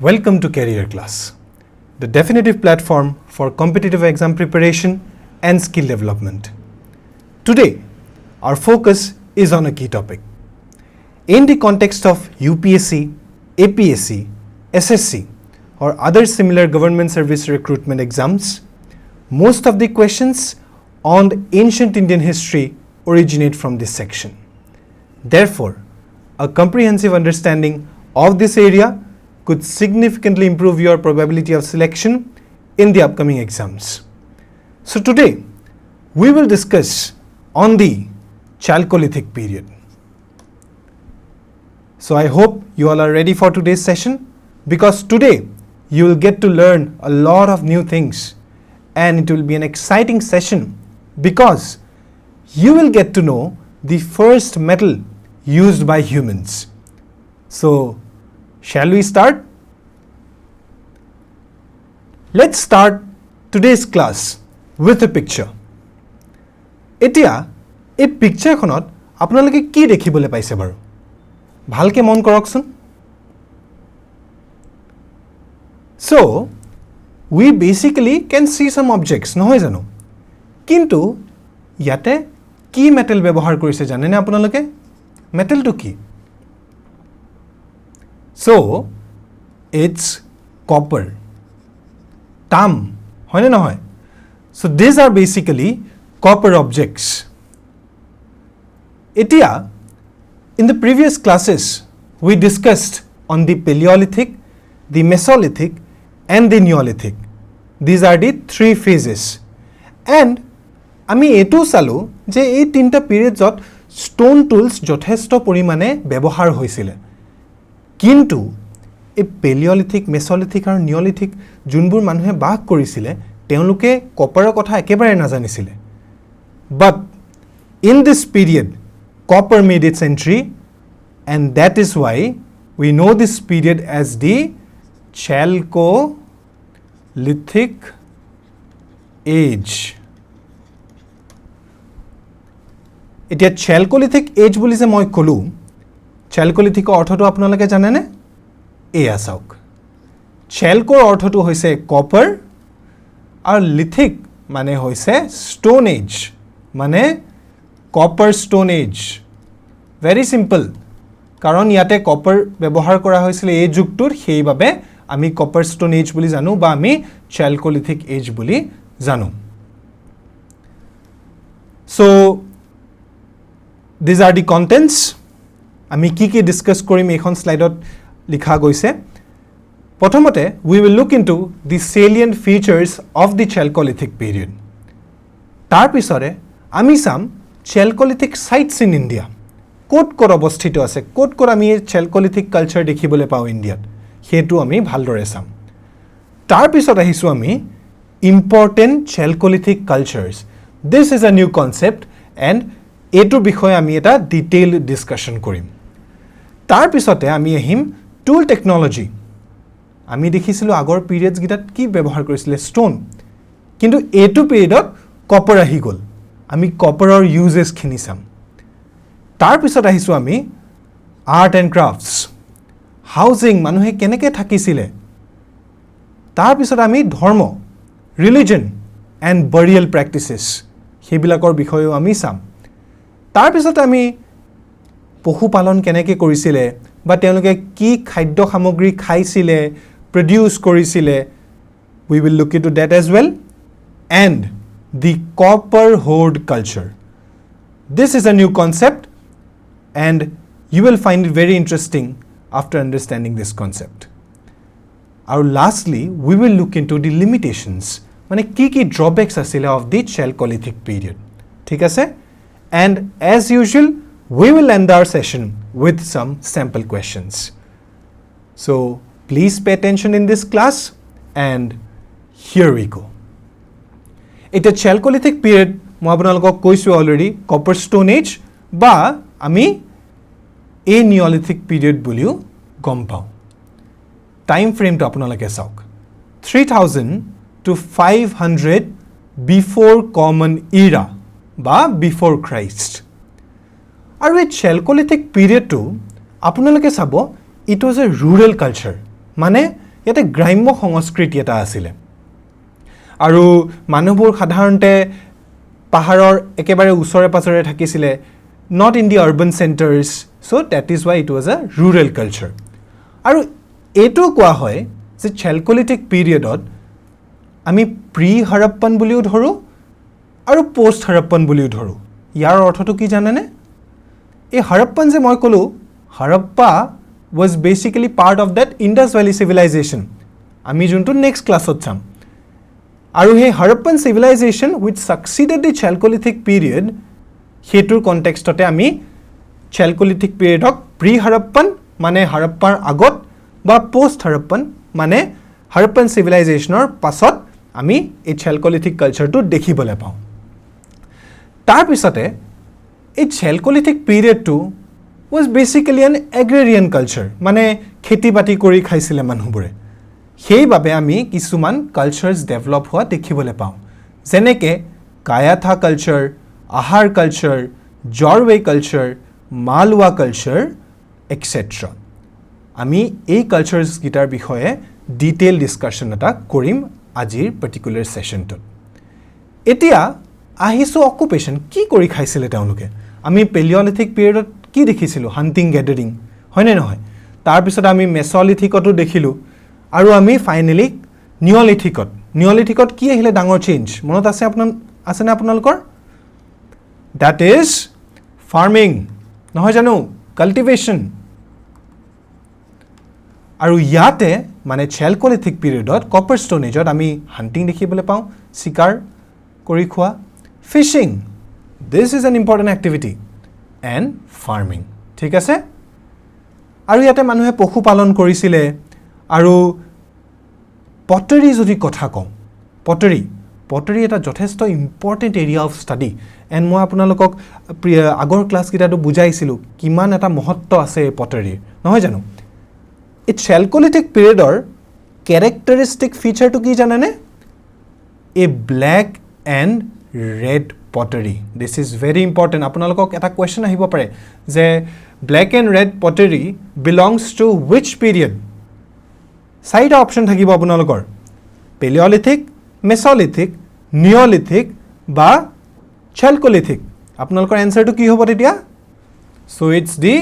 Welcome to Careerclass, the definitive platform for competitive exam preparation and skill development. Today, our focus is on a key topic. In the context of UPSC, APSC, SSC, or other similar government service recruitment exams, most of the questions on ancient Indian history originate from this section. Therefore, a comprehensive understanding of this area could significantly improve your probability of selection in the upcoming exams. So today, we will discuss on the Chalcolithic period. So I hope you all are ready for today's session, because today you will get to learn a lot of new things, and it will be an exciting session because you will get to know the first metal used by humans. So, shall we start? Let's start today's class with a picture. এতিয়া এই পিকচাৰখনত আপোনালোকে কি দেখিবলৈ পাইছে বাৰু? ভালকে মন কৰকচোন। So, we basically can see some objects, নহয় জানো? কিন্তু ইয়াতে কি মেটেল ব্যৱহাৰ কৰিছে জানেনে আপোনালোকে? মেটেলটো কি? So, it's copper. Tam, হয়নে নহয়? So, these are basically copper objects. এতিয়া, in the previous classes, we discussed on the Paleolithic, the Mesolithic, and the Neolithic. These are the three phases. And আমি এটো চালো যে এই তিনটা পিৰিয়ডছত stone tools যথেষ্ট পৰিমাণে ব্যৱহাৰ হৈছিল। কিন্তু এই Paleolithic, Mesolithic আৰু Neolithic যোনবোৰ মানুহে বাস কৰিছিল, তেওঁলোকে কপাৰৰ কথা একেবাৰে নাজানিছিল। But in this period, copper made its entry, and that is why we know this period as the Chalcolithic age. এতিয়া Chalcolithic age বুলি যে মই কলো, Chalcolithic অৰ্থটো আপোনালোকে জানেনে? এয়া চাওক। Chalco অৰ্থটো হৈছে কপাৰ আৰু lithic মানে হৈছে stone age, মানে copper stone age. Very simple. কাৰণ ইয়াতে কপাৰ ব্যৱহাৰ কৰা হৈছিল এই যুগটোৰ, সেইভাবে আমি কপাৰ stone age বুলি জানো বা আমি Chalcolithic age বুলি জানো। So, these are the contents. আমি কি কি ডিসকাস কৰিম এইখন স্লাইডত লিখা গৈছে। প্ৰথমতে we will look into the salient features of the Chalcolithic period. তাৰ পিছৰে আমি চাম Chalcolithic sites in India. ক'ত ক'ত অৱস্থিত আছে, ক'ত ক'ত আমি Chalcolithic কালচাৰ দেখিবলৈ পাওঁ ইণ্ডিয়াত, সেইটো আমি ভালদৰে চাম। তাৰ পিছত আহিছো আমি important Chalcolithic cultures. This is a new concept and এইটো বিষয়ে আমি এটা ডিটেইল ডিসকাশন কৰিম। তাৰ পিছতে আমি আহিম টুল টেকনলজি। আমি দেখিছিলো আগৰ পিৰিয়ডছ গিটাত কি ব্যৱহাৰ কৰিছিল, ষ্টোন, কিন্তু এইটো পিৰিয়ডত কপাৰ আহি গ'ল। আমি কপাৰৰ ইউজেছ খিনি চাম। তাৰ পিছত আহিছো আমি আৰ্ট এণ্ড ক্ৰাফটছ, হাউজিং, মানুহে কেনেকৈ থাকিছিলে। তাৰ পিছত আমি ধৰ্ম, ৰিলিজন এণ্ড বাৰিয়েল প্ৰেক্টিচেছ, সেইবিলাকৰ বিষয়েও আমি চাম। তাৰ পিছত আমি পশুপালন কেনেকৈ কৰিছিলে বা তেওঁলোকে কি খাদ্য সামগ্ৰী খাইছিলে, প্ৰডিউস কৰিছিলে, we will look into that as well. And the copper hoard culture. This is a new concept and you will find it very interesting after understanding this concept. And lastly, we will look into the limitations, মানে কি কি drawbacks asile of the Chalcolithic period. ঠিক আছে? And as usual, we will end our session with some sample questions. So, please pay attention in this class, and here we go. It's a Chalcolithic period, মই আপোনালোকক কৈছো already, copper stone age, বা আমি a Neolithic period বুলিও গম পাওঁ। Time ফ্ৰেমটো আপোনালোকে চাওক, 3000 to 500 before common era বা before Christ. আৰু এই Chalcolithic periodটো আপোনালোকে চাব, it was a rural culture, মানে ইয়াতে গ্ৰাম্য সংস্কৃতি এটা আছিলে আৰু মানুহবোৰ সাধাৰণতে পাহাৰৰ একেবাৰে ওচৰে পাজৰে থাকিছিলে not in the urban centers so that is why it was a rural culture আৰু এটো কোৱা হয় যে Chalcolithic periodত আমি প্ৰি হৰপ্পন বুলিও ধৰো আৰু পোষ্ট হৰপ্পন বুলিও ধৰো ইয়াৰ অৰ্থটো কি জানেনে এই হৰপ্পন যে মই কলো Harappa was basically part of that Indus Valley civilization আমি যোনটো নেক্সট ক্লাছত চাম আৰু হে হৰপ্পন civilization which succeeded the Chalcolithic period হেতুৰ কনটেক্সটতে আমি Chalcolithic periodক প্ৰি হৰপ্পন মানে হৰপ্পাৰ আগত বা পোষ্ট হৰপ্পন মানে হৰপ্পন civilization পাছত আমি এই Chalcolithic কালচাৰটো দেখিবলৈ পাওঁ তাৰ পিছতে এই Chalcolithic periodটো was basically an agrarian culture মানে খেতি বাতি কৰি খাইছিলে মানুহবোৰে সেইবাবে আমি কিছুমান কালচাৰছ ডেভেলপ হোৱা দেখিবলৈ পাওঁ যেনেকৈ কায়াথা কালচাৰ আহাৰ কালচাৰ জৰৱে কালচাৰ মালৱা কালচাৰ এটসেট্ৰা আমি এই কালচাৰছ গিটাৰ বিষয়ে ডিটেইল ডিসকাশন এটা কৰিম আজিৰ পাৰ্টিকুলাৰ সেশনটোত এতিয়া আহিছো অকুপেশন কি কৰি খাইছিলে তেওঁলোকে আমি পেলিওলিথিক পিৰিয়ডত কি দেখিছিলো হান্টিং গ্যাদাৰিং হয়নে নহয় তাৰ পিছত আমি মেছলিথিকতো দেখিলো আৰু আমি ফাইনালি নিওলিথিকত কি আহিলে ডাঙৰ চেঞ্জ মনত আছে আপোনালোকৰ that is farming নহয় জানো কাল্টিভেশন আৰু ইয়াতে মানে Chalcolithic periodত কপাৰ ষ্টন এজত আমি হান্টিং দেখিবলৈ পাওঁ শিকাৰ কৰি খোৱা fishing this is an important activity and farming ঠিক আছে আৰু ইয়াতে মানুহে পশুপালন কৰিছিলে আৰু pottery যদি কথা কওঁ pottery এটা যথেষ্ট important area of study and মই আপোনালোকক আগৰ ক্লাছ কিটাটো বুজাইছিলো কিমান এটা মহত্ব আছে pottery নহয় জানো এই Chalcolithic periodৰ characteristic featureটো কি জানেনে a black and red pottery this is very important আপোনালোকক এটা কোৱেশ্চন আহিব পাৰে যে black and red pottery belongs to which period চাৰিটা অপচন থাকিব আপোনালোকৰ Paleolithic Mesolithic Neolithic বা Chalcolithic আপোনালোকৰ এনসাৰটো কি হ'ব তেতিয়া so it's the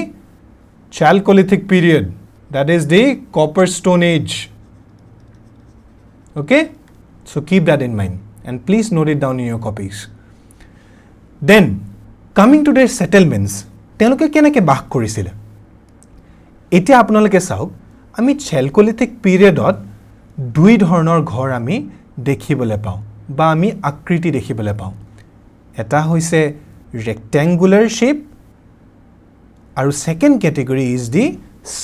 Chalcolithic period that is the copper stone age okay so keep that in mind and please note it down in your copies then coming to their settlements তেওঁলোকে কেনেকৈ বাস কৰিছিল এতিয়া আপোনালোকে চাওক আমি Chalcolithic periodত দুই ধৰণৰ ঘৰ আমি দেখিবলৈ পাওঁ বা আমি আকৃতি দেখিবলৈ পাওঁ এটা হৈছে rectangular shape আৰু second category is the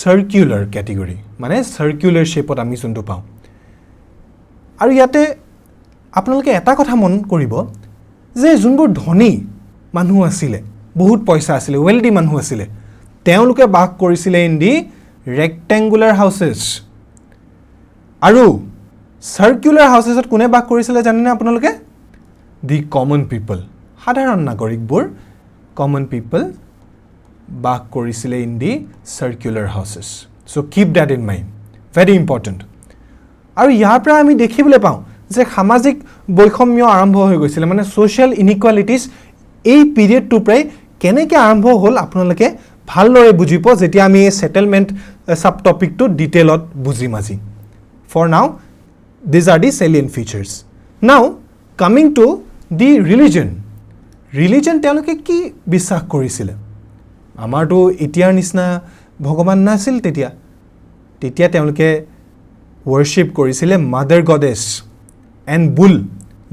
circular category মানে circular shapeত আমি যোনটো পাওঁ আৰু ইয়াতে আপোনালোকে এটা কথা মন কৰিব যে যোনবোৰ ধনী মানুহ আছিলে বহুত পইচা আছিলে wealthy মানুহ আছিলে তেওঁলোকে বাস কৰিছিলে in the rectangular houses আৰু circular হাউসেছত কোনে বাস কৰিছিলে জানেনে আপোনালোকে দি কমন পিপল সাধাৰণ নাগৰিকবোৰ কমন পিপল বাস কৰিছিলে in the circular houses so keep that in mind very important আৰু ইয়াৰ পৰা আমি দেখিবলৈ পাওঁ যে সামাজিক বৈষম্য আৰম্ভ হৈ গৈছিল মানে social inequalities এই পিৰিয়ডটো প্ৰায় কেনেকৈ আৰম্ভ হ'ল আপোনালোকে ভালদৰে বুজিব যেতিয়া আমি এই সেটেলমেন্ট সাব টপিকটো ডিটেইলত বুজিম আজি for now these are the salient features now coming to the religion তেওঁলোকে কি বিশ্বাস কৰিছিল আমাৰটো এতিয়াৰ নিচিনা ভগৱান নাছিল তেতিয়া তেওঁলোকে worship কৰিছিলে mother goddess and bull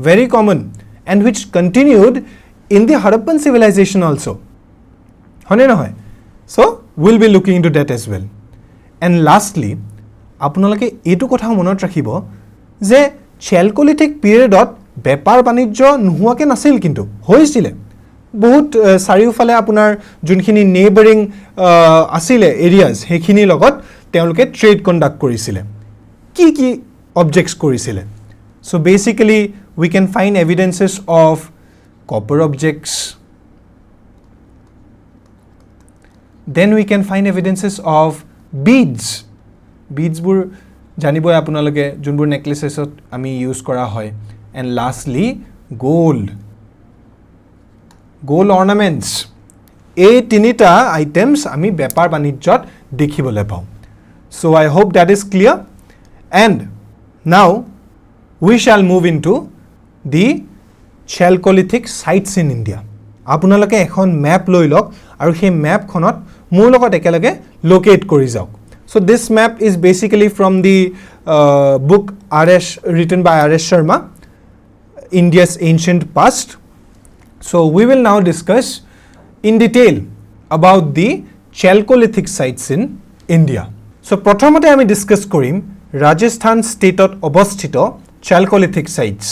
very common and which continued in the Harappan civilization also হয়নে নহয় so we'll be looking into that as well and lastly আপোনালোকে এটো কথা মনত ৰাখিব যে Chalcolithic periodত বেপাৰ বাণিজ্য নোহোৱাকে নাছিল কিন্তু হৈছিল বহুত চাৰিওফালে আপোনাৰ যোনখিনি নেইবাৰিং আছিলে এৰিয়াজ হেখিনি লগত তেওঁলোকে ট্ৰেড কন্ডাক্ট কৰিছিল কি অবজেক্টস কৰিছিল so basically we can find evidences of copper objects then we can find evidences of beads bur জানিবই আপোনালোকে যোনবোৰ নেকলেসেছত আমি ইউজ কৰা হয় এন্ড লাষ্টলি গোল্ড অৰ্নামেন্টস এই তিনিটা আইটেমস আমি বেপাৰ বাণিজ্যত দেখিবলৈ পাওঁ so I hope that is clear and now we shall move into the Chalcolithic sites in India আপোনালোকে এখন ম্যাপ লৈ লওক আৰু সেই ম্যাপখনত মোৰ লগত একেলগে লোকেট কৰি যাওক so this map is basically from the book RS written by RS Sharma India's Ancient Past so we will now discuss in detail about the Chalcolithic sites in India so প্ৰথমতে আমি discuss কৰিম Rajasthan ষ্টেটত অৱস্থিত Chalcolithic sites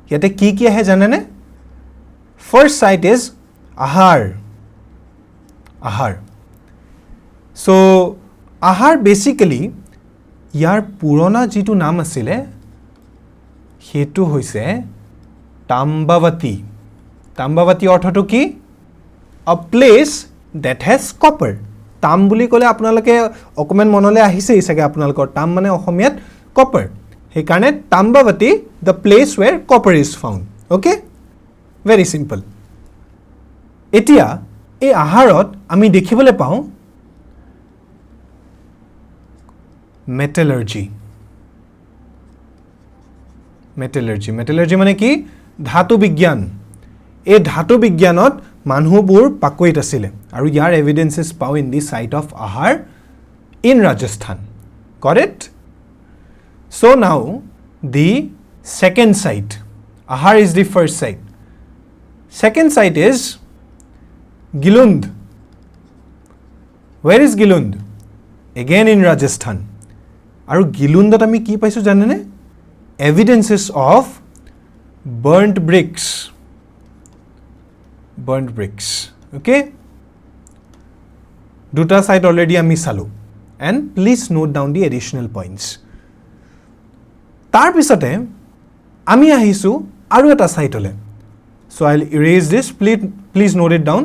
ইয়াতে কি কি আছে জানেনে first site is Ahar so Ahar basically ইয়াৰ পুৰণা যেটো নাম আছিল হেতু হৈছে Tambavati অৰ্থটো কি a place that has copper তাম বুলি ক'লে আপোনালোকে অকমেন মনলে আহিছে ইসাগে আপোনালোকৰ তাম মানে অসমীয়াত copper সেই কাৰণে Tambavati the place where copper is found okay very simple এতিয়া এই আহাৰত আমি দেখিবলৈ পাওঁ metallurgy মানে কি ধাতু বিজ্ঞান এই ধাতু বিজ্ঞানত মানুহবোৰ পাকৈত আছিল আৰু ইয়াৰ এভিডেন্সেস পাও in the site of Ahar in Rajasthan got it so now the second site Ahar is the first site second site is Gilund where is Gilund again in Rajasthan আৰু গিলুণ্ডত আমি কি পাইছো জানেনে evidences of burnt bricks okay দুটা site already আমি চালো and please note down the additional points তাৰ পিছতে আমি আহিছো আৰু এটা সাইটলে so I'll erase this please note it down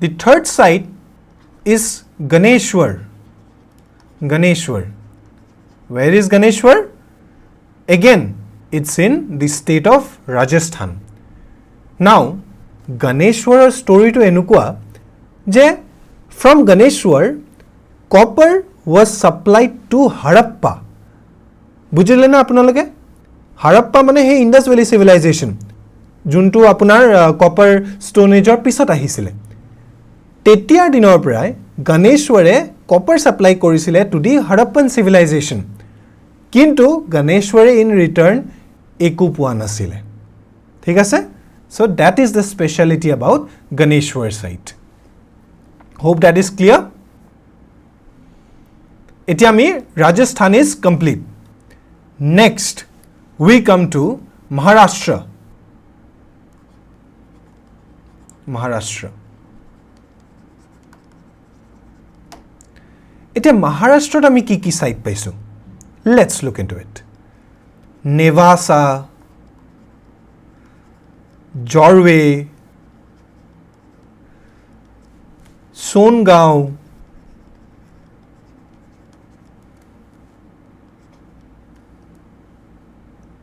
the third site is Ganeshwar where is Ganeshwar again it's in the state of Rajasthan now Ganeshwar story to enukwa je from Ganeshwar copper was supplied to Harappa বুজিলে না আপোনালোকে Harappa মানে হে Indus Valley civilization যোনটো আপোনাৰ copper stone এজৰ পিছত আহিছিলে তেতিয়াৰ দিনৰ পৰাই গণেশৱৰে কপাৰ সাপ্লাই কৰিছিলে টু দি Harappan civilization কিন্তু গণেশৱৰে ইন ৰিটাৰ্ন একো পোৱা নাছিলে ঠিক আছে so that is the speciality about Ganeshwar site hope that is clear এতিয়া আমি Rajasthan is complete next we come to Maharashtra এতিয়া মহাৰাষ্ট্ৰত আমি কি সাইট পাইছো let's look into it Nevasa Jorwe Songaon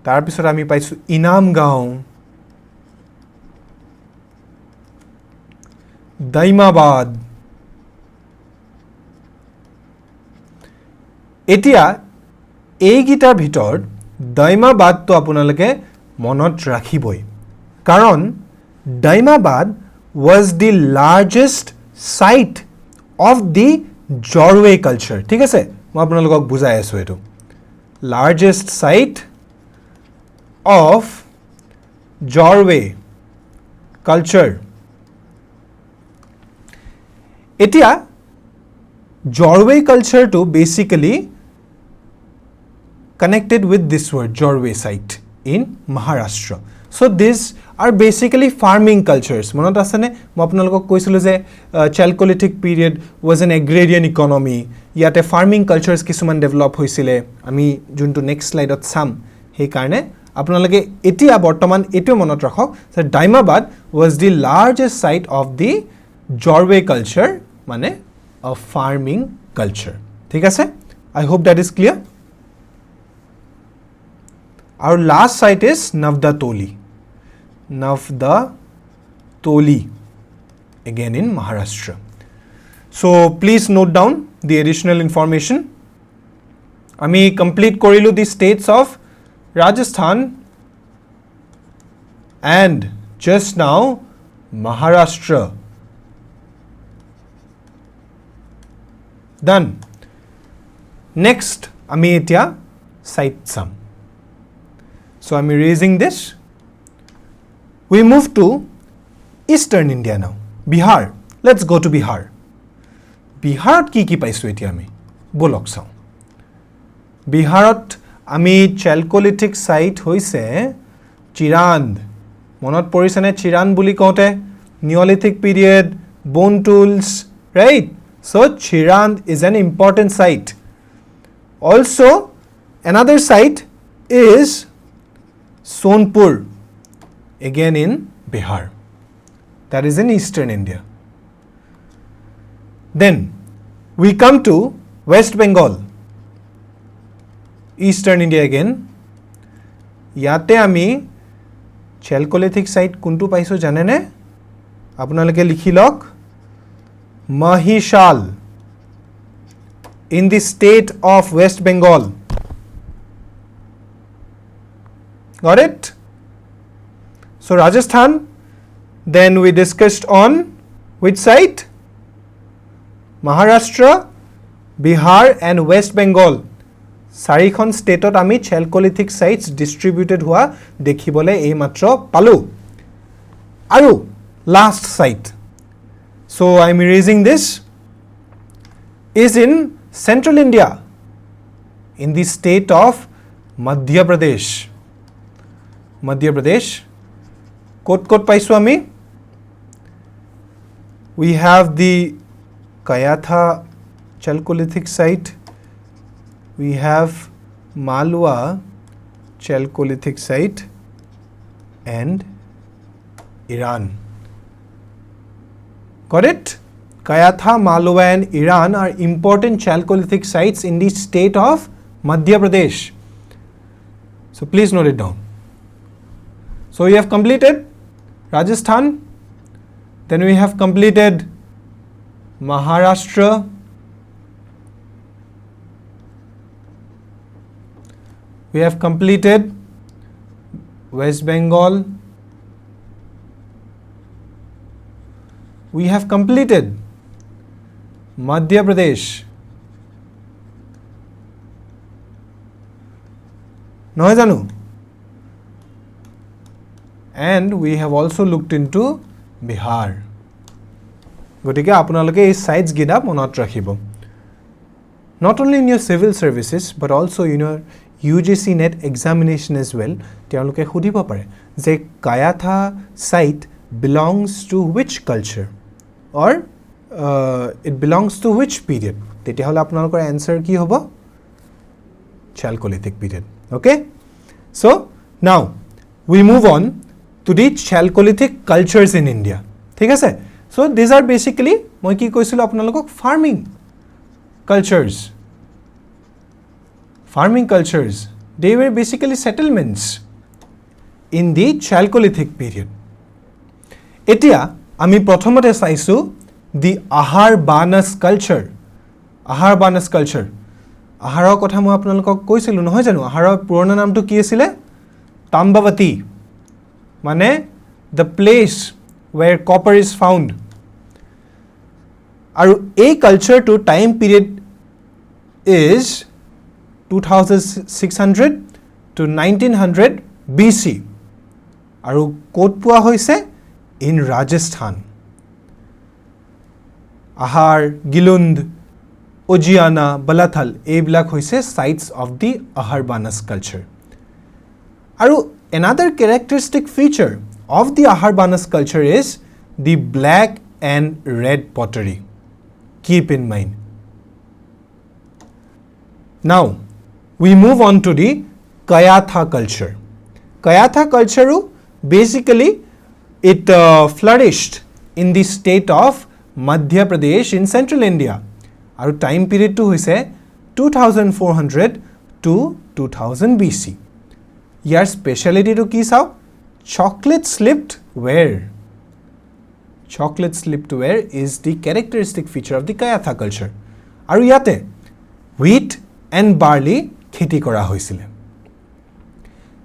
তাৰ পিছত আমি পাইছো ইনামগাঁও দাইমাবাদ এতিয়া এই গিটাৰ ভিতৰত দাইমাবাদ তো আপোনালোকে মনত ৰাখিবই কাৰণ Daimabad was the largest site of the Jorwe culture ঠিক আছে মই আপোনালোকক বুজাই আছো এটো largest site of Jorwe culture এতিয়া Jorwe culture to basically connected with this word Jorwe site in Maharashtra so these are basically farming cultures monot asane mo apnalok koisilo je Chalcolithic period was an agrarian economy yate farming cultures kisuman develop hoisile ami juntu next slide ot sam he karne apnaloke etia bortoman eto monot rakhok that Daimabad was the largest site of the Jorwe culture মানে a farming culture. ঠিক আছে? I hope that is clear. Our last site is Navdatoli. Navdatoli, again in Maharashtra. So please note down the additional information. আমি complete কৰিলো the states of Rajasthan and just now Maharashtra. Done. Next, আমি এতিয়া site চাম. So I'm erasing this. We move to Eastern India now. Bihar. Let's go to Bihar. Biharat কি পাইছো এতিয়া আমি বলক চাও. বিহাৰত আমি Chalcolithic site হৈছে Chirand. মনত পৰিছেনে Chirand বুলি কওঁতে Neolithic period, bone tools, right? So Chirand is an important site. Also, another site is Sonpur, again in Bihar. That is in Eastern India. Then we come to West Bengal, Eastern India again. Yate ami Chalcolithic site kuntu paiso janene? Apnaloke likhi lok. Mahishal, in the state of West Bengal. Got it? So Rajasthan, then we discussed on which site? Maharashtra, Bihar and West Bengal. Sarikhon stateot ami Chalcolithic sites distributed hua dekhibole ei matro palu. Aru last site. So I am erasing this. Is in Central India, in the state of Madhya Pradesh. Madhya Pradesh. Kot paisu ami. We have the Kayatha Chalcolithic site. We have Malwa Chalcolithic site and Iran. Got it? Kayatha, Malwa and Iran are important Chalcolithic sites in the state of Madhya Pradesh. So please note it down. So we have completed Rajasthan. Then we have completed Maharashtra. We have completed West Bengal. We have completed Madhya Pradesh. Nohoy janu? And we have also looked into Bihar. Gotike apnaloke ei sites gida monot rakhibo. Not only in your civil services but also in your UGC net examination as well. Teoloke khudibo pare je Kayatha site belongs to which culture or it belongs to which period. Tetia hole apnalokor answer ki hobo? Chalcolithic period. Okay? So now we move on to the Chalcolithic cultures in India. ঠিক আছে? So these are basically মই কি কৈছিলো আপোনালোকক farming cultures. Farming cultures. They were basically settlements in the Chalcolithic period. এতিয়া আমি প্ৰথমতে চাইছো the Ahar Banas culture. Ahar Banas culture. আহাৰৰ কথা মই আপোনালোকক কৈছিলো নহয় জানো? আহাৰৰ পুৰণা নামটো কি আছিল? Tambavati. মানে the place where copper is found. আৰু এই culture to time period is 2600 to 1900 BC. আৰু ক'ত পোৱা হৈছে? In Rajasthan. Ahar, Gilund, Ojiana, Balathal, এইবিলাক হৈছে sites of the Ahar Banas culture. আৰু another characteristic feature of the Ahar Banas culture is the black and red pottery. Keep in mind. Now, we move on to the Kayatha culture. Kayatha culture basically it flourished in the state of Madhya Pradesh in central India. Aru time period to hoise 2400 to 2000 BC. Yar speciality to ki sao? Chocolate slipped ware. Chocolate slipped ware is the characteristic feature of the Kayatha culture. Aru yate wheat and barley kheti kora hoisile.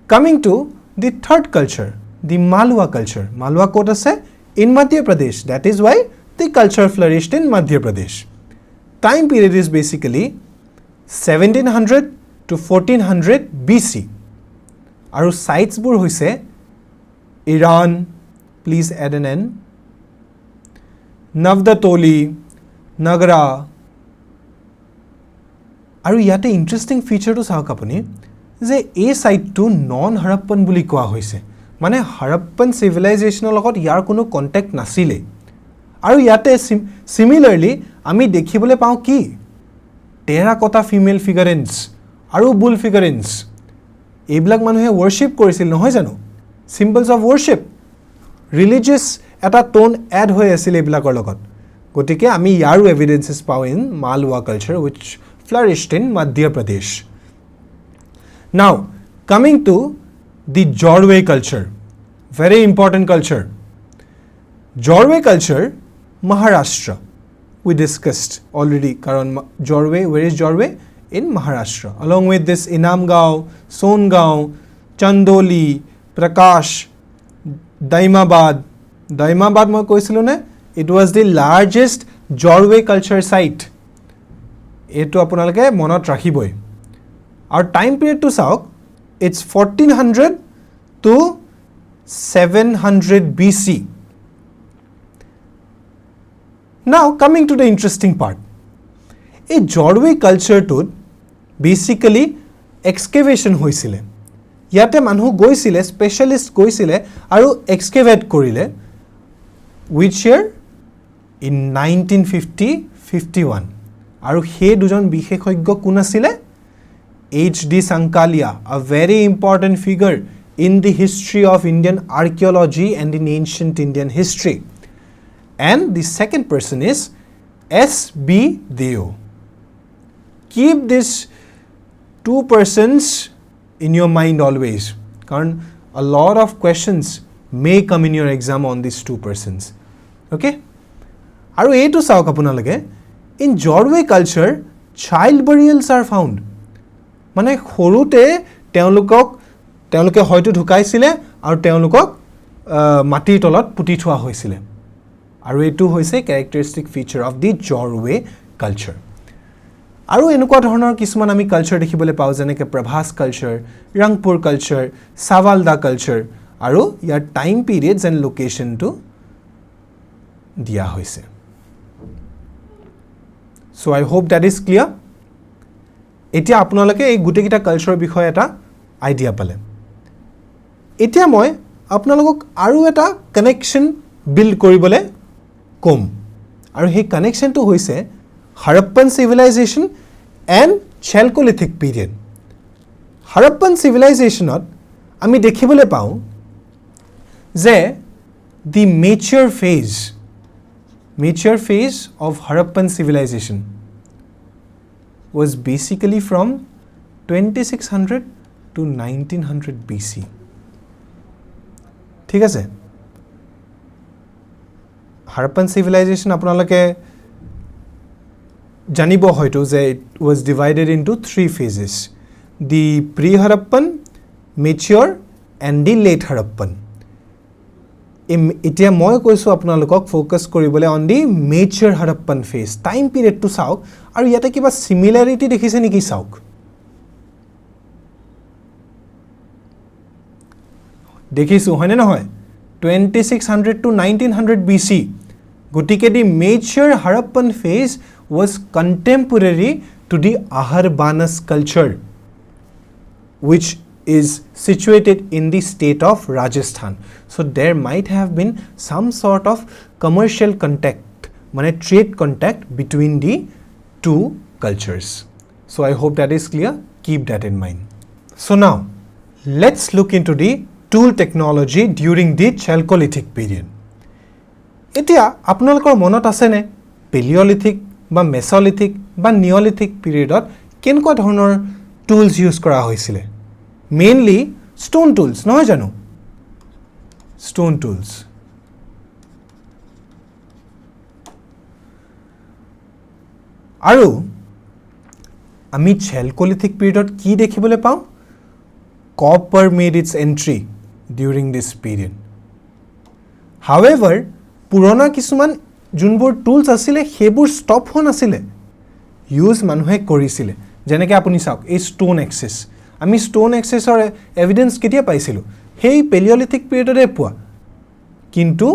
Coming to the third culture, the Malwa culture. Malwa kot ase in Madhya Pradesh. That is why the culture flourished in Madhya Pradesh. Time period is basically 1700 to 1400 BC. Aru sites bur hoise Iran, please add an N, Navdatoli, Nagara. Aru yate interesting feature to saok apuni je a site to non Harappan buli koa hoise. Mane Harappan civilization logot yar kono contact nasile. Aru yate similarly ami dekhibole pao ki terracotta female figurines aru bull figurines. Eblak manuhe worship korisil nohoy jano? Symbols of worship, religious eta tone add hoy asil eblakor logot. Gotike ami yaru evidences pao in Malwa culture which flourished in Madhya Pradesh. Now coming to the Jorwe culture, very important culture. Jorwe culture, Maharashtra. We discussed already karon Jorwe, where is Jorwe? In Maharashtra. Along with this Inamgaon, Songaon, Chandoli, Prakash, Daimabad. Daimabad moi koisilu ne? It was the largest Jorwe culture site. Eto apunalake monot rakhiboi. Our time period to saok, it's 1400 to 700 BC. Now coming to the interesting part. A Jorwe culture to basically excavation hoisile. Yate manhu goisile, specialist goisile aru excavate korile. Which year? In 1950-51. Aru he dujon bishekhoggyo kun asile? H.D. Sankalia, a very important figure in the history of Indian archaeology and in ancient Indian history. And the second person is S.B. Deo. Keep these two persons in your mind always. Because a lot of questions may come in your exam on these two persons. Okay? Aru etu saok apunalage, in Jorwe culture, child burials are found. Mane khorute teoloke hoyto dhukaisile aru teolokok matir tolat puti thua hoisile. Aru etu hoise characteristic feature of the Jorwe culture. Aru enukwa dhৰণৰ কিছুমান আমি culture দেখিবলৈ পাও যেনেকৈ Prabhas culture, Rangpur culture, Sawalda culture আৰু ইয়াৰ time periods and লোকেশনটো দিয়া হৈছে। So I hope that is clear. এতিয়া আপোনালোকে এই গুটেকিটা কালচাৰৰ বিষয়ে এটা আইডিয়া পালে। এতিয়া মই আপোনালোকক আৰু এটা কানেকশ্যন বিল্ড কৰিবলৈ কম আৰু সেই কানেকশ্যনটো হৈছে Harappan civilization and Chalcolithic period. Harappan civilization ami dekhibole pao je the mature phase of Harappan civilization was basically from 2600 to 1900 BC. ঠিক আছে? Harappan civilization আপোনালোকে জানিব হয়তো যে it was divided into three phases: the pre-Harappan, mature and the late Harappan. এতিয়া মই কৈছো আপোনালোকক ফোকাস কৰিবলৈ on the mature Harappan phase. Time period to চাওক আৰু ইয়াতে কিবা similarity দেখিছে নেকি চাওক। দেখিছো হয়নে নহয়? 2600 to 1900 BC. গতিকে the mature Harappan phase was contemporary to the Aharbanas culture, which is situated in the state of Rajasthan. So there might have been some sort of commercial contact, trade contact between the two cultures. So I hope that is clear. Keep that in mind. So now let's look into the tool technology during the Chalcolithic period. এতিয়া আপোনালোকৰ মনত আছেনে Palaeolithic বা মেছলিথিক বা নিঅলিথিক পিৰিয়ডত কেনেকুৱা ধৰণৰ tools use কৰা হৈছিলে মেইনলি ষ্টোন টুলছ নহয় জানো ষ্টোন টুলছ আৰু আমি Chalcolithic পিৰিয়ডত কি দেখিবলৈ পাওঁ copper made its entry during this period however পুৰণা কিছুমান যোনবোৰ টুলছ আছিলে সেইবোৰ ষ্টপ হোৱা নাছিলে ইউজ মানুহে কৰিছিলে যেনেকৈ আপুনি চাওক এই ষ্টোন এক্সেছ আমি ষ্টোন এক্সেছৰ এভিডেন্স কেতিয়া পাইছিলোঁ সেই পেলিঅলিথিক পিৰিয়ডতে পোৱা কিন্তু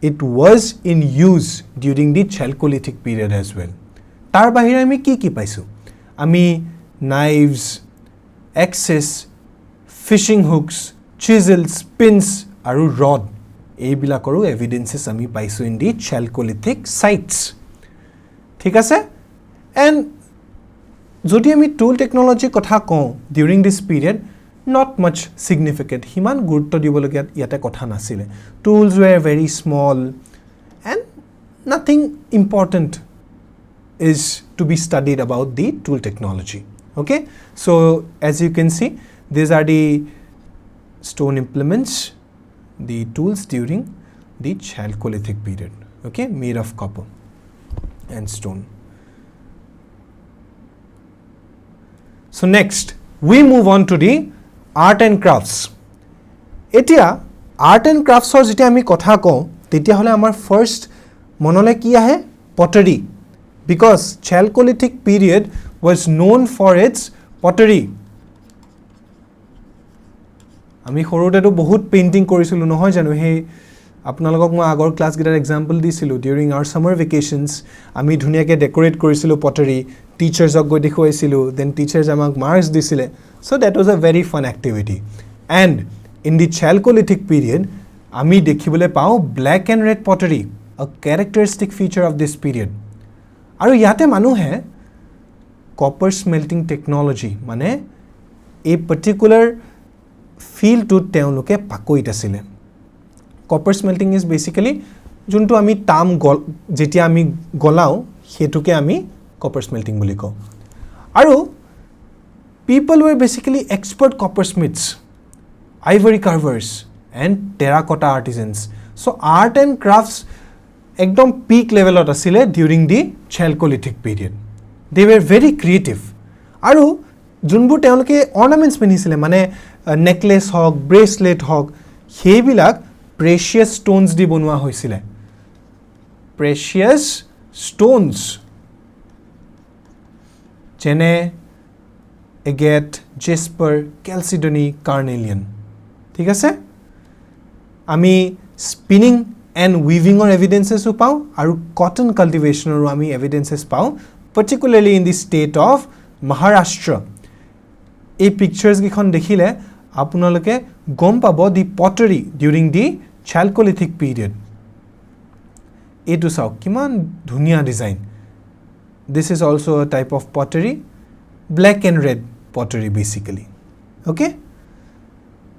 it was in use during the Chalcolithic period as well তাৰ বাহিৰে আমি কি পাইছোঁ আমি knives axes fishing hooks chisels pins আৰু rod এইবিলাকৰো এভিডেন্সেছ আমি পাইছোঁ ইন দি Chalcolithic sites ঠিক আছে এণ্ড যদি আমি টুল টেকনলজিৰ কথা কওঁ during this period not much significant হিমান গুৰুত্ব দিবলগীয়া ইয়াতে কথা নাছিলে tools were very small and nothing important is to be studied about the tool technology okay so as you can see these are the stone implements the tools during the Chalcolithic period okay made of copper and stone so next we move on to the art and crafts এতিয়া art and crafts or যেতিয়া আমি কথা কওঁ তেতিয়া হলে আমাৰ first মনলে কি আহে pottery because Chalcolithic period was known for its pottery আমি সৰুতেটো বহুত পেইন্টিং কৰিছিলো নহয় জানো হে আপোনালোকক মই আগৰ ক্লাছ গিটাৰ এক্সাম্পল দিছিলো ডিউৰিং आवर সামাৰ ভেকেশনস আমি ধুনিয়াকে ডেকোৰেট কৰিছিলো pottery টিচাৰ্ছক গৈ দেখুৱাইছিলো দেন টিচাৰ্ছ আমাক মাৰ্কস দিছিলে so that was a very fun activity and in the Chalcolithic period আমি দেখিবলৈ পাও black and red pottery a characteristic feature of this period আৰু ইয়াতে মানুহে copper smelting technology মানে a particular field to তেওঁলোকে পাকৈত আছিলে copper smelting is basically যোনটো আমি তাম যেতিয়া আমি গলাও হেতুকে আমি copper smelting বুলি কওঁ আৰু people were basically expert coppersmiths ivory carvers and terracotta artisans so art and crafts ekdom peak level ot asile during the Chalcolithic period they were very creative aru junbur teoloke ornaments pinisile mane necklace hog bracelet hog hebilak precious stones di bonua hoisile precious stones jene agate jasper chalcedony carnelian ঠিক আছে আমি spinning and weaving or evidences পাও আৰু cotton কাল্টিভেশনৰ আমি evidences পাও particularly in the state of Maharashtra এই পিকচাৰ্স গিখন দেখিলে আপোনালোকে গম পাব দি pottery during the Chalcolithic period এটো চাও কিমান ধুনিয়া design this is also a type of pottery black and red pottery basically okay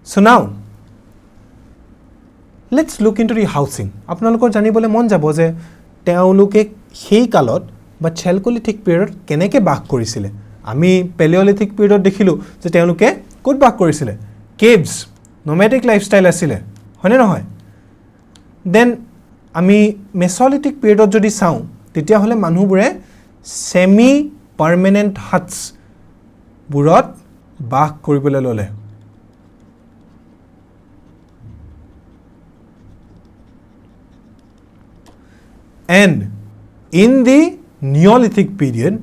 so now let's look into the housing আপোনালোকৰ জানিবলে মন যাব যে তেওঁলোকে সেই কালত বা Chalcolithic period কেনেকে বাস কৰিছিলে আমি Paleolithic period দেখিলো যে তেওঁলোকে ক'ত বাস কৰিছিলে caves nomadic lifestyle আছিল হয়নে নহয় then আমি Mesolithic period যদি চাও তেতিয়া হলে মানুহবোৰে semi permanent huts বুৰত বাস কৰিবলৈ ললে and in the Neolithic period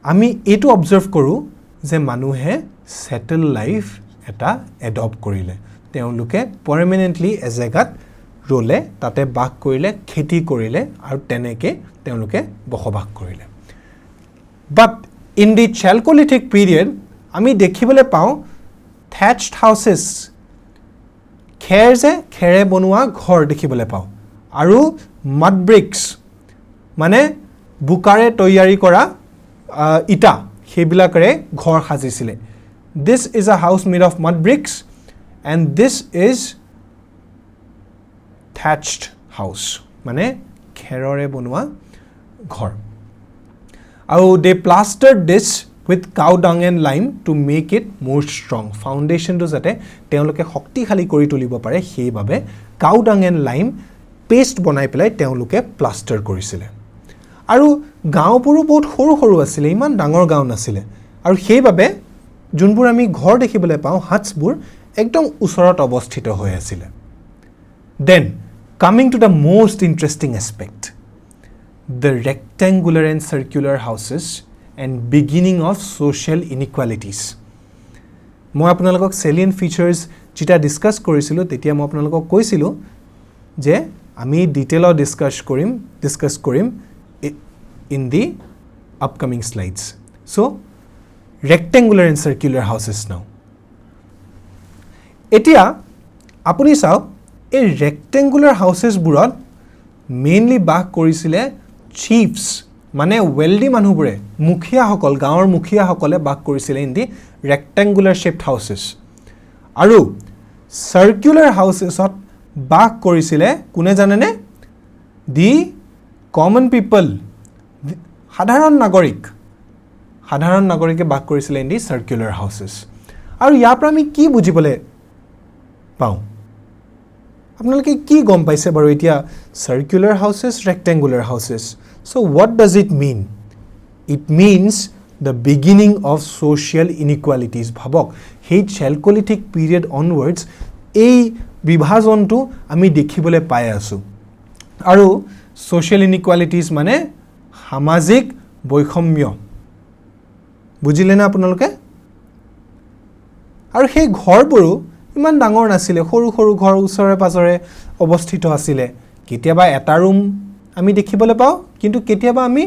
আমি এটো অবজাৰ্ভ কৰো যে মানুহে সেটেল লাইফ এটা এডপ্ট কৰিলে তেওঁলোকে পাৰ্মানেন্টলি এজেগাত ৰলে তাতে বাস কৰিলে খেতি কৰিলে আৰু তেনেকে তেওঁলোকে বসবাস কৰিলে but in the Chalcolithic period আমি দেখিবলৈ পাও thatched houses খেৰে বনোৱা ঘৰ দেখিবলৈ পাও আৰু mud bricks মানে বুকাৰে তৈয়াৰী কৰা ইটা হেবিলাকৰে ঘৰ সাজিছিলে this is a house made of mud bricks and this is thatched house মানে খেৰৰে বনোৱা ঘৰ আৰু they plastered this with cow dung and lime to make it more strong foundation to jate teoloke শক্তিশালী কৰি তুলিব পাৰে সেইভাবে cow dung and lime paste বনাই পেলাই teoloke plaster কৰিছিলে আৰু গাঁওবোৰো বহুত সৰু সৰু আছিল ইমান ডাঙৰ গাঁও নাছিল আৰু সেইভাবে যোনবোৰ আমি ঘৰ দেখিবলৈ পাওঁ হাটছবোৰ একদম ওচৰত অৱস্থিত হৈ আছিল then coming to the most interesting aspect the rectangular and circular houses and beginning of social inequalities মই আপোনালোকক salient features যেটা ডিসকাস কৰিছিলো তেতিয়া মই আপোনালোকক কৈছিলো যে আমি ডিটেইল ডিসকাস কৰিম in the upcoming slides so rectangular and circular houses now etia apuni saw এই rectangular houses বুৰত mainly বাস কৰিছিলে chiefs মানে wealthy মানুহবোৰে মুখিয়া সকল গাঁৱৰ মুখিয়া সকলে বাস কৰিছিলে in the rectangular shaped houses আৰু circular houses ত বাস কৰিছিলে কোনে জানেনে the common people সাধাৰণ নাগৰিকে বাস কৰিছিলে in the circular houses আৰু ইয়াৰ পৰা আমি কি বুজিবলৈ পাওঁ আপোনালোকে কি গম পাইছে বাৰু এতিয়া circular houses rectangular houses so what does it mean it means the beginning of social inequalities ভাবক সেই Chalcolithic period onwards এই বিভাজনটো আমি দেখিবলৈ পাই আছো আৰু social inequalities মানে সামাজিক বৈষম্য বুজিলে না আপোনালোকে আৰু সেই ঘৰবোৰো ইমান ডাঙৰ নাছিলে সৰু সৰু ঘৰ ওচৰে পাজৰে অৱস্থিত আছিল কেতিয়াবা এটা ৰুম আমি দেখিবলৈ পাওঁ কিন্তু কেতিয়াবা আমি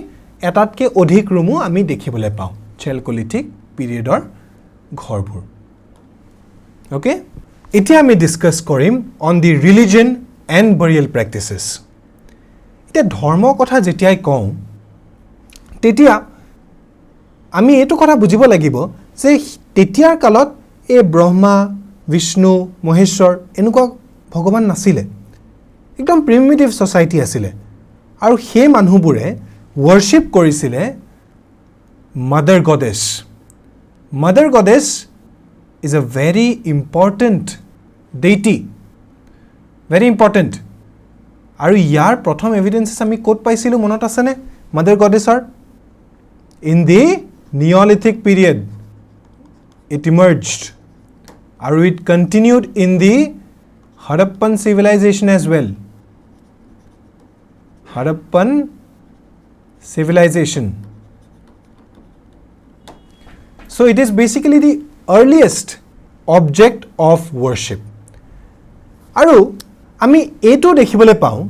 এটাতকে অধিক ৰুমো আমি দেখিবলৈ পাওঁ Chalcolithic পিৰিয়ডৰ ঘৰবোৰ ওকে এতিয়া আমি ডিসকাস কৰিম on the religion and burial practices এটা ধৰ্ম কথা যেতিয়াই কওঁ তেতিয়া আমি এটো কথা বুজিব লাগিব যে তেতিয়াৰ কালত এই ব্ৰহ্মা বিষ্ণু মহেশ্বৰ এনেকুৱা ভগৱান নাছিলে একদম প্ৰিমিটিভ সোসাইটি আছিল আৰু সেই মানুহবোৰে worship কৰিছিলে mother goddess is a very important deity very important আৰু ইয়াৰ প্ৰথম এভিডেন্সেস আমি কোট পাইছিলো মনত আছে নে mother goddessৰ in the Neolithic period it emerged and it continued in the Harappan civilization as well Harappan civilization so it is basically the earliest object of worship আৰু আমি এটো দেখিবলৈ পাওঁ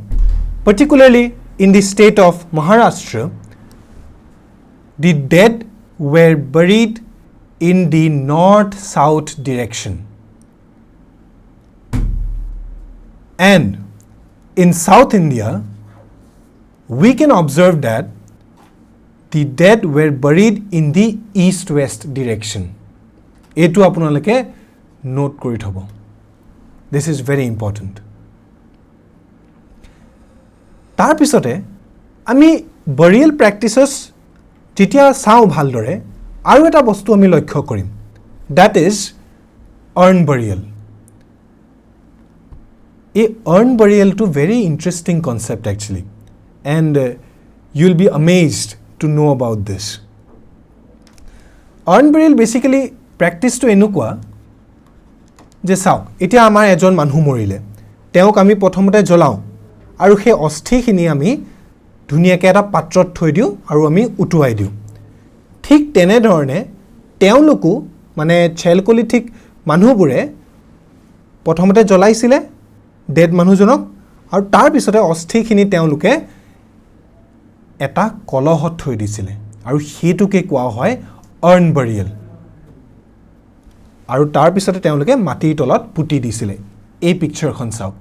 particularly in the state of Maharashtra the dead were buried in the north-south direction. And in South India, we can observe that the dead were buried in the east-west direction. Etu apunaleke note kori thobo. This is very important. Tar pisote, ami burial practices যেতিয়া চাও ভালদৰে আৰু এটা বস্তু আমি লক্ষ্য কৰিম that is urn burial a urn burial to very interesting concept actually and you'll be amazed to know about this urn burial basically practice to এনেকুৱা যে চাও এতিয়া আমাৰ এজন মানুহ মৰিলে তেওঁক আমি প্ৰথমতে জ্বলাও আৰু সেই অস্থিখিনি আমি ধুনিয়াকে এটা পাত্ৰত থৈ দিও আৰু আমি উটুৱাই দিও ঠিক তেনে ধৰণে তেওঁলোকো মানে Chalcolithic মানুহবোৰে প্ৰথমতে জ্বলাইছিলে ডেড মানুহজনক আৰু তাৰ পিছতে অস্থিখিনি তেওঁলোকে এটা কলহত থৈ দিছিলে আৰু হেতুকে কোৱা হয় urn burial আৰু তাৰ পিছতে তেওঁলোকে মাটিৰ তলত পুতি দিছিলে এই পিকচাৰখন চাওক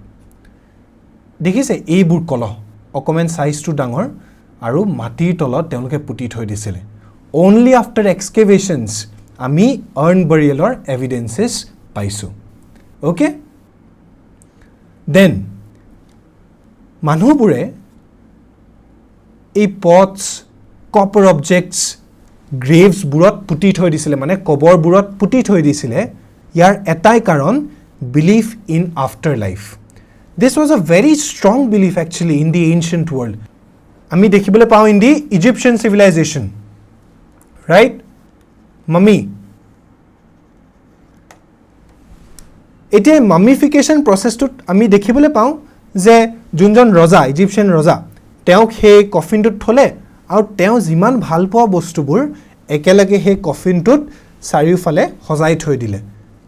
দেখিছে এইবোৰ কলহ অকমেন সাইজ টু ডাঙৰ আৰু মাটিৰ তলত তেওঁলোকে পুতি থৈ দিছিলে only after excavations আমি urn burialৰ evidences পাইছো okay then মানুহবোৰে এই পটছ কপাৰ অবজেক্টছ গ্ৰেভছবোৰত পুতি থৈ দিছিলে মানে কবৰবোৰত পুতি থৈ দিছিলে ইয়াৰ এটাই কাৰণ belief in after life this was a very strong belief actually in the ancient world আমি দেখিবলৈ পাওঁ in the Egyptian civilisation right mummy এতিয়া মামিফিকেশ্যন প্ৰচেছটোত আমি দেখিবলৈ পাওঁ যে যোনজন ৰজা ইজিপ্চিয়ান ৰজা তেওঁক সেই কফিনটোত থ'লে আৰু তেওঁ যিমান ভাল পোৱা বস্তুবোৰ একেলগে সেই কফিনটোত চাৰিওফালে সজাই থৈ দিলে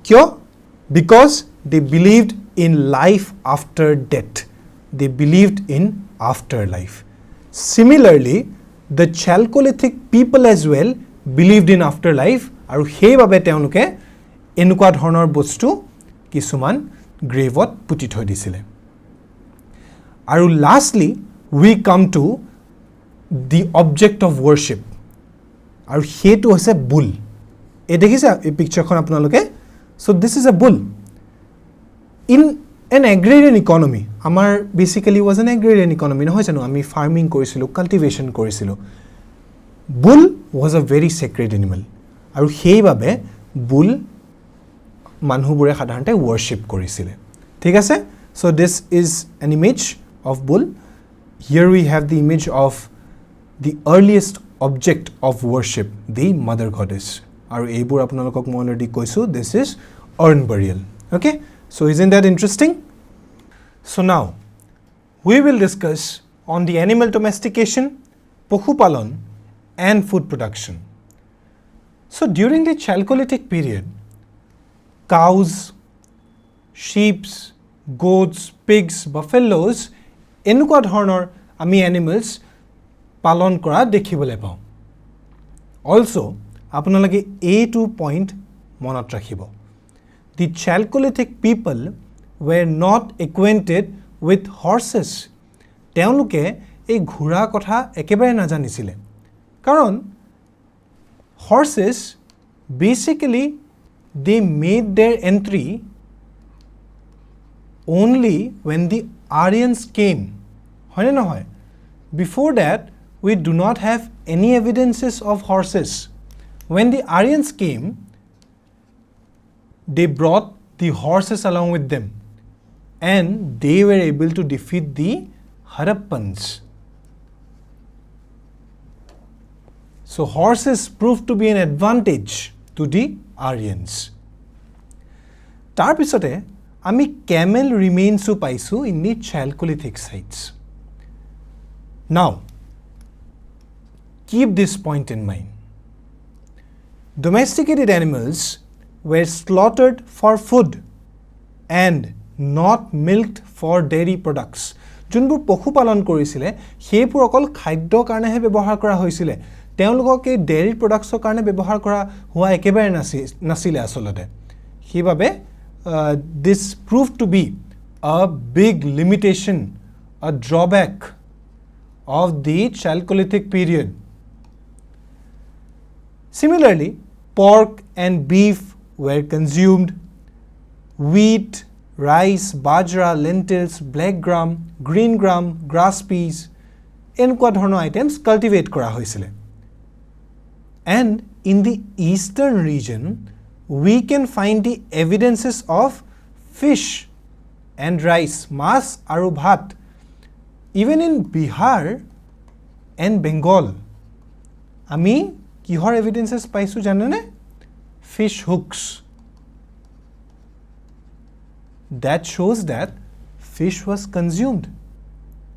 কিয় because they believed in life after death they believed in after life similarly the Chalcolithic people as well believed in after life আৰু সেইবাবে তেওঁলোকে এনেকুৱা ধৰণৰ বস্তু কিছুমান গ্ৰেভত পুতি থৈ দিছিলে আৰু lastly we come to the object of worship আৰু সেইটো হৈছে বুল এই দেখিছে এই পিকচাৰখন আপোনালোকে so this is a bull in an agrarian economy আমাৰ basically was an agrarian economy নহয় জানো আমি ফাৰ্মিং কৰিছিলো কাল্টিভেশ্যন কৰিছিলো bull was a very sacred animal আৰু সেইবাবে বুল মানুহবোৰে সাধাৰণতে worship কৰিছিলে ঠিক আছে so this is an image of bull here we have the image of the earliest object of worship the mother goddess আৰু এইবোৰ আপোনালোকক মই অলৰেডি কৈছো this is urn burial okay so isn't that interesting so now we will discuss on the animal domestication পশুপালন and food production so during the Chalcolithic period cows sheep goats pigs buffaloes এনেকুৱা ধৰণৰ আমি animals পালন কৰা দেখিবলৈ পাওঁ also আপোনালোকে এইটো পইণ্ট মনত ৰাখিব দি Chalcolithic people were not acquainted with horses তেওঁলোকে এই ঘোঁৰা কথা একেবাৰে নাজানিছিলে কাৰণ horses basically they made their entry only when the Aryans came হয় না হয় before that we do not have any evidences of horses when the Aryans came they brought the horses along with them and they were able to defeat the Harappans so horses proved to be an advantage to the Aryans তাৰ পিছতে আমি camel remains পাইছো in the Chalcolithic sites now keep this point in mind domesticated animals were slaughtered for food and not milked for dairy products যোনবোৰ পশুপালন কৰিছিলে সেইবোৰ অকল খাদ্যৰ কাৰণেহে ব্যৱহাৰ কৰা হৈছিলে তেওঁলোককে ডেইৰী প্ৰডাক্টছৰ কাৰণে ব্যৱহাৰ কৰা হোৱা একেবাৰে নাছিলে আসলতে সেইবাবে this proved to be a big limitation a drawback of the Chalcolithic period similarly pork and beef were consumed wheat rice bajra lentils black gram green gram grass peas এনেকুৱা ধৰণৰ আইটেমছ কাল্টিভেট কৰা হৈছিল and in the eastern region we can find the evidences of fish and rice mas aru bhat even in Bihar and Bengal ami kihor evidences paisu janane fish hooks that shows that fish was consumed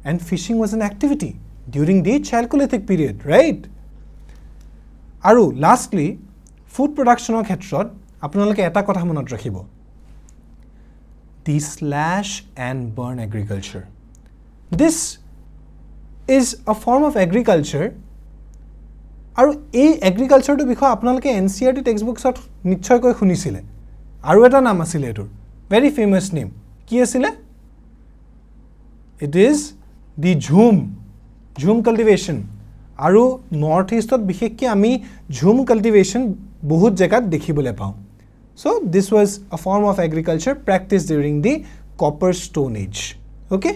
and fishing was an activity during the Chalcolithic period right aru lastly food production or khetrot আপোনালোকে এটা কথা মনত ৰাখিব the slash and burn agriculture this is a form of agriculture আৰু এই এগ্ৰিকালচাৰটো বিষয় আপোনালোকে NCERT টেক্সটবুকছত নিশ্চয়কৈ শুনিছিলে আৰু এটা নাম আছিল এটোৰ very famous name কি আছিল it is the jhum cultivation আৰু নৰ্থ ইষ্টত বিশেষকৈ আমি ঝুম কাল্টিভেশ্যন বহুত জায়গাত দেখিবলৈ পাওঁ so this was a form of agriculture practiced during the copper stone age okay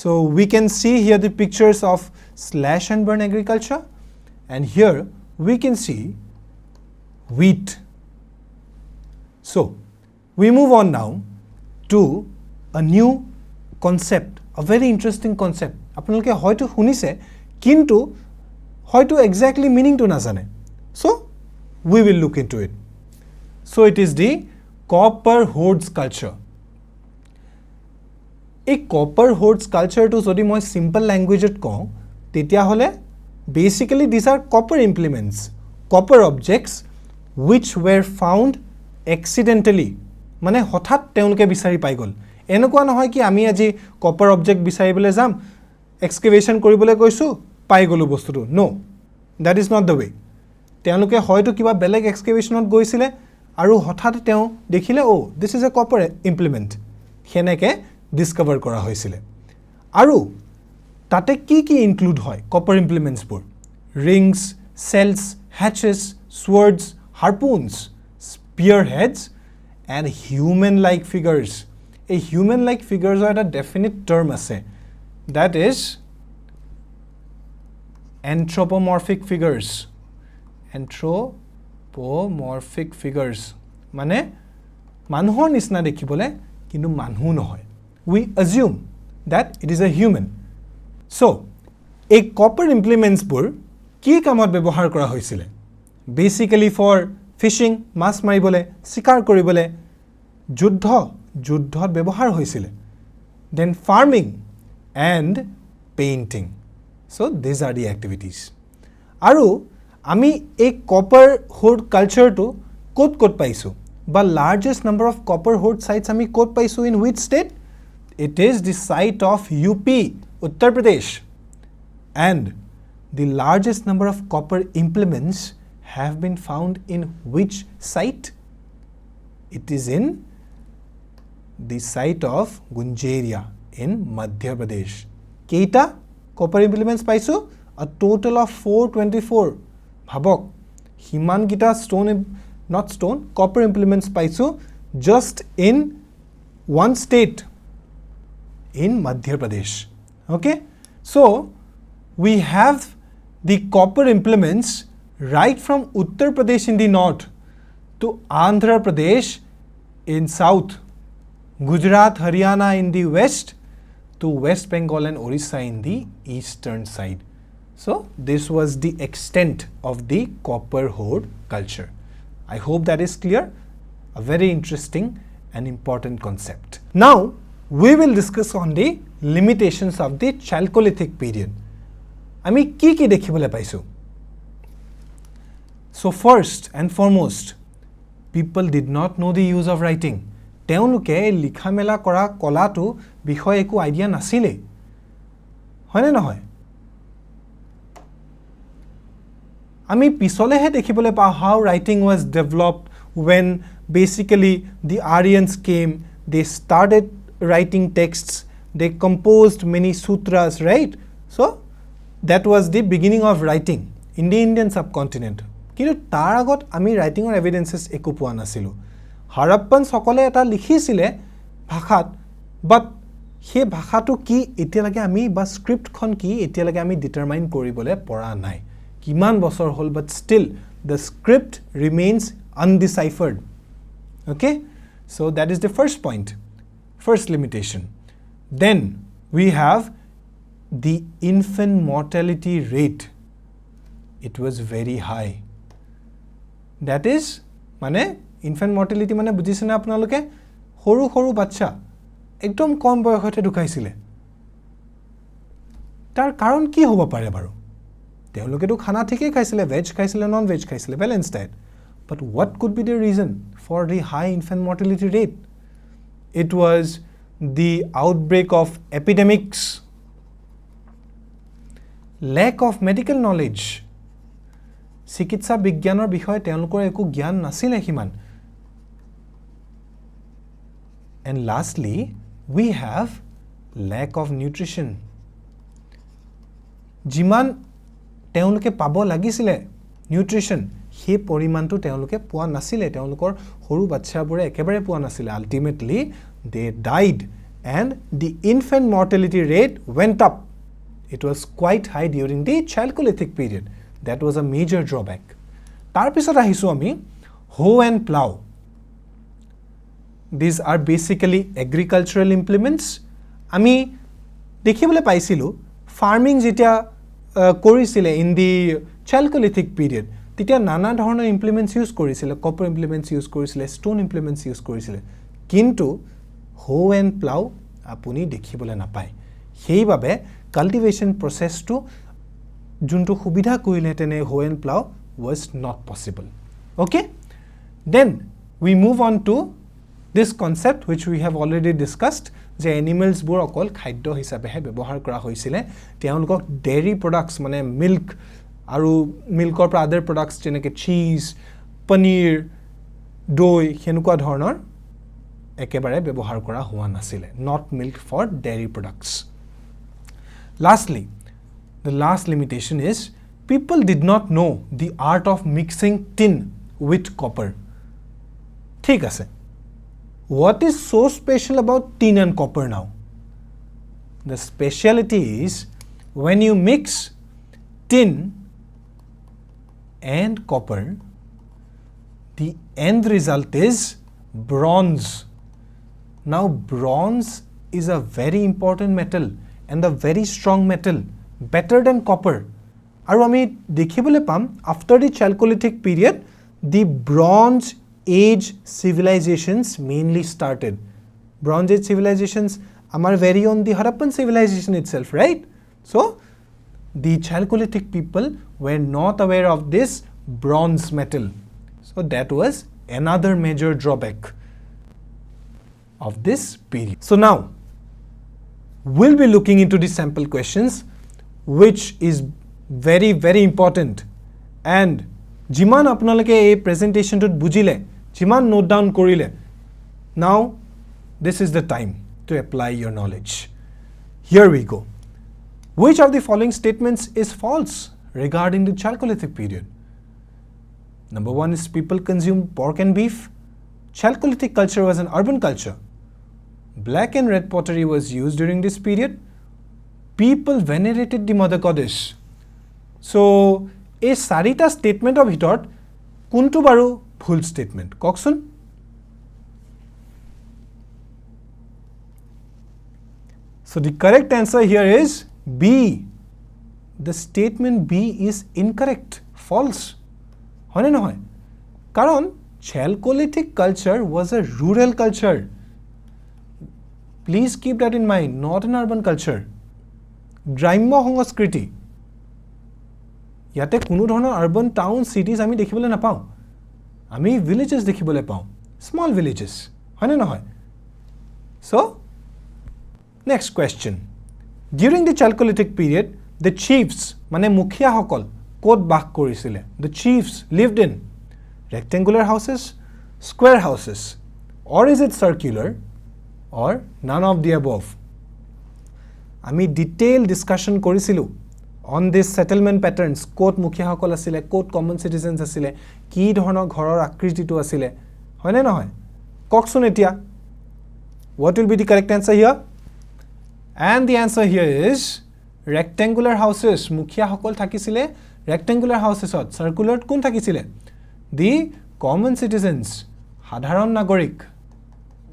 So we can see here the pictures of slash and burn agriculture, and here we can see wheat. So we move on now to a new concept, a very interesting concept. আপোনালোকে হয়তো শুনিছে কিন্তু হয়তো exactly meaning to নাজানে. So we will look into it. So it is the copper hoards culture. এই copper hoards culture to যদি মই simple language et কওঁ তেতিয়া হলে basically these are copper implements, copper objects which were found accidentally. মানে হঠাৎ তেওঁলোকে বিচাৰি পাই গল. এনেকুৱা নহয় কি আমি আজি copper object বিচাৰিবলৈ যাম, excavation কৰিবলৈ কৈছো, পাই গলো বস্তুটো. No, that is not the way. তেওঁলোকে হয়তো কিবা বেলেগ excavationত গৈছিলে আৰু হঠাৎ তেওঁ দেখিলে oh this is a copper implement. হেনেকে ডিসকভাৰ কৰা হৈছিলে. আৰু তাতে কি কি ইনক্লুড হয় copper implements বোৰ? Rings, cells, hatches, swords, harpoons, spearheads and human-like figures. A human-like figures are a definite term আছে. That is anthropomorphic figures. Anthropomorphic figures. মানে মানুহৰ নিচিনা দেখিবলৈ কিন্তু মানুহ নহয়. We assume that it is a human. So, a copper implements বোৰ কি কামত ব্যৱহাৰ কৰা হৈছিল? Basically for fishing, মাছ মাৰিবলৈ, শিকাৰ কৰিবলৈ, যুদ্ধত ব্যৱহাৰ হৈছিল. Then farming and painting. So these are the activities. আৰু আমি এই copper hoard culture to ক'ত পাইছো? বা largest number of copper hoard sites আমি ক'ত পাইছো in which state? It is the site of UP, Uttar Pradesh. And the largest number of copper implements have been found in which site? It is in the site of Gunjeria in Madhya Pradesh. Keita copper implements paisu? A total of 424. Bhabok, himan gita copper implements paisu just in one state, in Madhya Pradesh. Okay? So, we have the copper implements right from Uttar Pradesh in the north to Andhra Pradesh in south, Gujarat, Haryana in the west to West Bengal and Orissa in the eastern side. So, this was the extent of the copper hoard culture. I hope that is clear. A very interesting and important concept. Now, we will discuss on the limitations of the Chalcolithic period. আমি কি দেখিবলৈ পাইছো? So first and foremost, people did not know the use of writing. তেওঁলোকে লিখা মেলা কৰা কলাটো বিষয়ে একো idea নাছিলে. হয়নে নহয়? আমি পিছলেহে দেখিবলৈ পাওঁ how writing was developed when basically the Aryans came, they started writing texts, they composed many sutras, right? So that was the beginning of writing in the Indian subcontinent. কিন্তু তাৰ আগত আমি writing or evidences একো পোৱা নাছিলো. Harappan সকলে এটা লিখিছিলে ভাষাত, but সেই ভাষাটো কি এতিয়ালৈকে আমি বা স্ক্ৰিপ্টখন কি এতিয়ালৈকে আমি ডিটাৰমাইন কৰিবলৈ পৰা নাই. কিমান বছৰ হ'ল, but still the script remains undeciphered. Okay? So that is the first point. First limitation. Then we have the infant mortality rate. It was very high. That is, মানে infant mortality মানে বুজিছে না আপোনালোকে? সৰু বাচ্চা একদম কম বয়সতে ঢুকাইছিলে. তাৰ কাৰণ কি হ'ব পাৰে বাৰু? তেওঁলোকেতো খানা ঠিকই খাইছিলে, ভেজ খাইছিলে, নন ভেজ খাইছিলে, balanced diet. But what could be the reason for the high infant mortality rate? It was the outbreak of epidemics, lack of medical knowledge. চিকিৎসা বিজ্ঞানৰ বিষয়ে তেওঁলোকৰ একো জ্ঞান নাছিলে হিমান. And lastly, we have lack of nutrition. যিমান তেওঁলোকে পাব লাগিছিলে নিউট্ৰিশন, সেই পৰিমাণটো তেওঁলোকে পোৱা নাছিলে. তেওঁলোকৰ সৰু বাচ্চাবোৰে একেবাৰে পোৱা নাছিলে. Ultimately, they died and the infant mortality rate went up. It was quite high during the Chalcolithic period. That was a major drawback. Tarpisot ahisu ami hoe and plow. These are basically agricultural implements. Ami dekhibole paisilu farming jetia korisile in the Chalcolithic period. Titia nana dhoroner implements use korisile, copper implements use korisile, stone implements use korisile. Kintu hoe and plow apuni dekhibole napai. Heibabe cultivation process to juntu subidha koiletene hoe and plow was not possible. Okay? Then we move on to this concept which we have already discussed, je animals bur okol khadyo hisabe he bebohar kora hoisile, teolokok dairy products mane milk aru milk or other products jeneke cheese, paneer, doi henukwa dhornor ekebare bebohar kora hua nasile, not milk for dairy products. Lastly, the last limitation is people did not know the art of mixing tin with copper. Thik ase. What is so special about tin and copper now? The speciality is when you mix tin and copper, the end result is bronze. Now bronze is a very important metal and a very strong metal, better than copper. Aru ami dekhibole pam after the Chalcolithic period, the Bronze Age civilizations mainly started. Bronze Age civilizations amar very own the Harappan civilization itself, right? So the Chalcolithic people were not aware of this bronze metal. So that was another major drawback of this period. So now we'll be looking into the sample questions, which is very, very important. And jiman apnaloke a presentation to bujile, jiman note down korile. Now, this is the time to apply your knowledge. Here we go. Which of the following statements is false regarding the Chalcolithic period? Number one is people consumed pork and beef. Chalcolithic culture was an urban culture. Black and red pottery was used during this period. People venerated the mother goddess. So, a sarita statement of hitot, kuntu baru bhul statement. Koksun? So, the correct answer here is B. The statement B is incorrect, false. Hoy na hoy? Karon, Chalcolithic culture was a rural culture. Please keep that in mind, not an urban culture. Gramya সংস্কৃতি. Yate কোনো ধৰণৰ urban towns, cities আমি দেখিবলৈ নাপাওঁ. আমি villages দেখিবলৈ পাওঁ. Small villages. হয় নে নহয়? So, next question. During the Chalcolithic period, the chiefs, মানে মুখিয়া সকল, ক'ত বাস কৰিছিলে? The chiefs lived in rectangular houses, square houses, or is it circular, or none of the above? আমি detailed discussion কৰিছিলো on this settlement patterns, ক'ত মুখিয়া সকল আছিলে, ক'ত common citizens আছিলে, কি ধৰণৰ ঘৰৰ আকৃতিটো আছিলে, হয় নে নহয়? কওকচোন এতিয়া. What will be the correct answer here? And the answer here is rectangular houses. মুখিয়া সকল থাকিছিলে rectangular houses ত. Circular কোন থাকিছিলে? The common citizens, সাধাৰণ নাগৰিক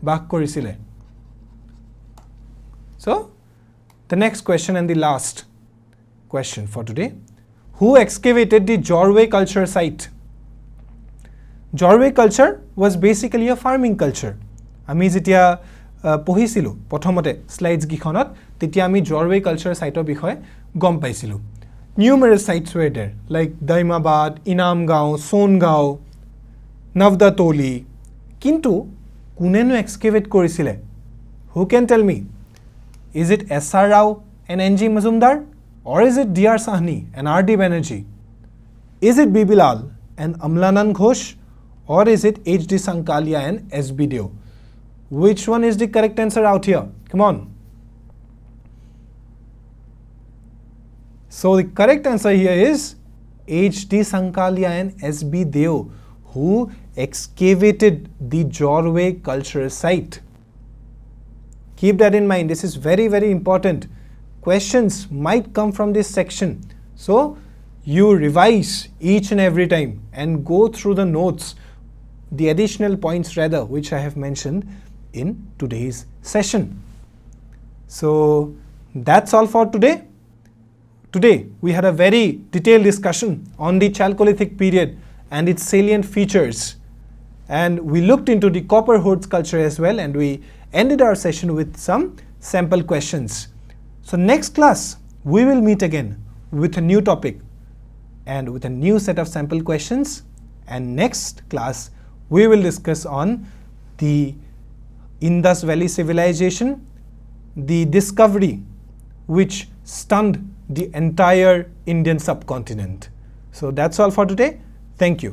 বাস কৰিছিলে. So, the next question and the last question for today. Who excavated the Jorwe culture site? Jorwe culture was basically a farming culture. আমি যেতিয়া পঢ়িছিলো প্ৰথমতে slides গিখনত, তেতিয়া আমি Jorwe culture site বিষয়ে গম পাইছিলো. Numerous sites were there like Daimabad, Inamgao, Songao, Navdatoli. কিন্তু কোনেনো excavate কৰিছিলে? Who can tell me? Is it S.R. Rao and N.G. Mazumdar? Or is it D.R. Sahni and R.D. Banerjee? Is it B. Bilal and Amlanan Ghosh? Or is it H.D. Sankalia and S.B. Deo? Which one is the correct answer out here? Come on. So the correct answer here is H.D. Sankalia and S.B. Deo, who excavated the Jorwe culture site. Keep that in mind. This is very, very important. Questions might come from this section. So you revise each and every time and go through the notes, the additional points rather, which I have mentioned in today's session. So that's all for today. Today we had a very detailed discussion on the Chalcolithic period and its salient features. And we looked into the copper hoard sculpture as well, and we ended our session with some sample questions. So next class, we will meet again with a new topic and with a new set of sample questions. And next class, we will discuss on the Indus Valley civilization, the discovery which stunned the entire Indian subcontinent. So that's all for today. Thank you.